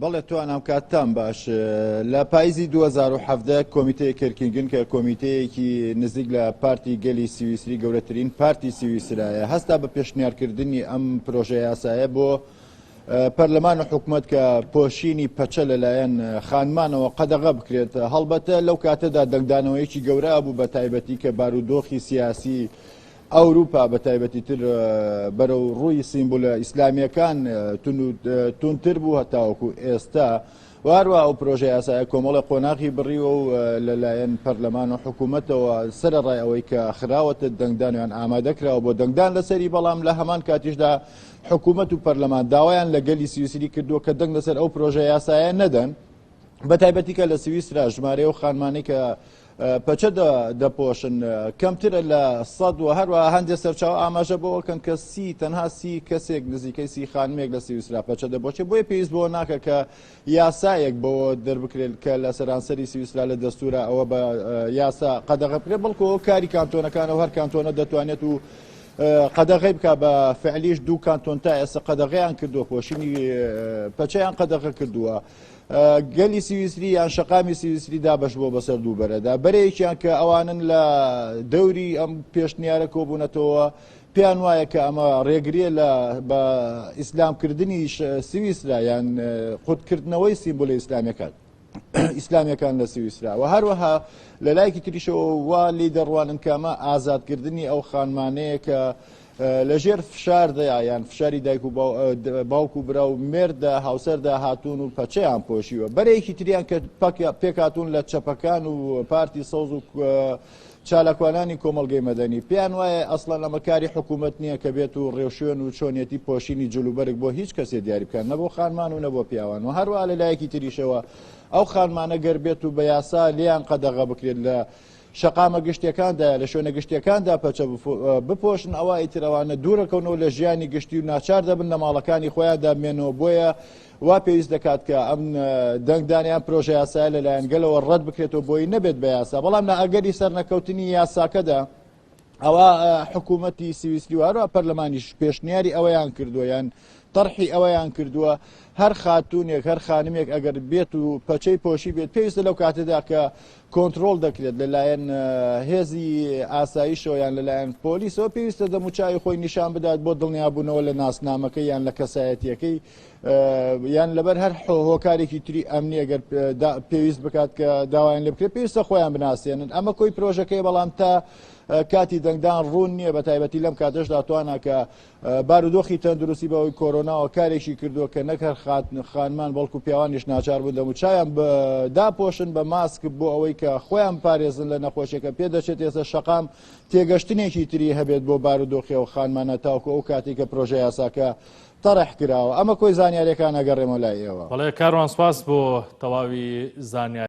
بەڵێ توانام کاتتان باش لە پاییزی 2017 کۆمیتەیە کەرکینگن کە کۆمیتەیەکی نزیک لە پارتی گەلی سویسری گەورەترین پارتی سویسرایە هەستا بە پێشنیارکردنی ئەم پرۆژە یاسایە بۆ پەرلەمان و حکوومەت کە پۆشینی پەچە لەلایەن خانمانەوە قەدەغە بکرێت هەڵبەتە لەو کاتەدا دەنگدانەوەیەکی گەورە بوو بە تایبەتی کە بارودۆخی سیاسی ئەوروپا بە تایبەتی تر بەرەو ڕووی سیمبولە ئیسلامیەکان تونتر بوو هەتاوەکو ئێستا واروە ئەو پرۆژە یاسایە کۆمەڵە قۆناغی بڕیوە و لەلایەن پەرلەمان و حکوومەتەوە سەرەڕای ئەوەی کە خراوەتە دەنگدانیان ئامادەکراوە بۆ دەنگدان لەسەری بەڵام لە هەمان کاتیشدا حکوومەت و پەرلەمان داوایان لە گەلی سویسری کردووە کە دەنگ لەسەر ئەو پرۆژە یاسایە نەدەن بە تایبەتی کە لە سویسرا ژمارە و خانمانی کە پەچە دەپۆشن کەمترە لە 100 و هەروە هەندێک سەرچاو ئاماژە بۆەکەن کە تەنها 30 کەسێک نزیکەی 30 خانمێک لە سویسرا پەچە دەبۆچێت بۆیە پێویست بۆ ناکە کە یاسایەک بەوە دەربکرێت کە لە سەرانسەری سویسرا لە دەستورە ئەوە بە یاسا قەدەغە بکرێت بەڵکو کاری کانتۆنەکانەوە هەر کانتۆنە دەتوانێت و قەدەغەی بکە بە فعلیش دوو کانتۆن تا ئێستا قەدەغەیان کردووە پۆشینی پەچەیان قەدەغە کردووە گەلی سویسری یان شەقامی سویسری دابەش بۆ بەسەر دووبەرەدا بەرەیەکیان کە ئەوانن لە دەوری ئەم پێشنیارە کۆبوونەتەوە پێیان وایە کە ئەمە ڕێگریە لە بە ئیسلامکردنی سویسرا یان قوتکردنەوەی سیمبۆلە ئیسلامیەکان لە سویسرا و هەروەها لە لایەکی تریشەوە وا لی دەڕوانن کە ئەمە ئازادکردنی ئەو خانمانەیە کە لەژێر فشاردەیە یان فشاری دایک و باوک و برا و مێردە هاوسەردا هاتوون و پەچەیان پۆشیوە بەرەیەکی تریان کە پێکاتون لە چەپەکان و پارتی سەوز و چالاکوانانی کۆمەڵگەی مەدەنی پێیان وایە ئەسڵەن ئەمە کاری حکوومەت نییە کە بێت و ڕێوشێن و چۆنیەتی پۆشینی جلوبەرگ بۆ هیچ کەسێ دیاری بکەن نەبۆ خانمان و نەبۆ پیاوان و هەروە لە لایەکی تریشەوە ئەو خانمانە گەر بێت و بە یاسا لیان قەدەغە بکرێت لە شەقامە گشتیەکاندا لە شوێنە گشتیەکاندا پەچە بپۆشن ئەوە ئیترەوانە دوورەکەونەوە لە ژیانی گشتی و ناچار دەبن لە ماڵەکانی خۆیان دامێنەوە بۆیە وا پێویست دەکات کە ئەم دەنگدانیان پرۆژە یاسایە لەلایەن گەلەوە ڕەت بکرێتەوە بۆی نەبێت بە یاسا بەڵام لە ئەگەری سەرنەکەوتنی یاساکەدا ئەوە حکوومەتی سویسری و هەروە پەرلەمانیش پێشنیاری ئەوەیان کردووە یان تەرحی ئەوەیان کردووە هەر خاتونێک هەر خانمێک ئەگەر بێت و پەچەی پۆشی بێت پێویستە لەو کاتەدا کە کۆنتترۆل دەکرێت لەلایەن هێزی ئاساییشەوە یان لەلایەن پۆلیسەوە پێویستە دەموچای خۆی نیشان بدات بۆ دڵنیابوونەوە لە ناسنامەکەی یان لە کەسایەتیەکەی یان لەبەر هەر هۆکارێکی تری ئەمنی ئەگەر پێویست بکات کە داوایان لێ بکرێت پێویستە خۆیان بناسیێنن ئەمە کۆی پرۆژەکەی بەڵام تا کاتی دەنگدان ڕوون نییە بە تایبەتی لەم کاتەشدا توانە کە بارودۆخی تەندروستی بەوەی کۆرۆناوە کارێکی کردووە کە نەکەر خانمان بەڵکو پیاوانیش ناچار بوون دەموچایان داپۆشن بە ماسک بۆ ئەوەی کە خۆیان پارێزن لە نەخۆشیەکە پێدەچێت ئێستا شەقام تێگەشتنێکی تری هەبێت بۆ بارودۆخی و خانمانە تاوکو ئەو کاتی کە پرۆژە یاساکە طرح کراوە ئەمە کۆی زانیاریەکان ئەگەڕێمە لای ئێوە بەڵێ کاروان سپاس بۆ تەواوی زانیاری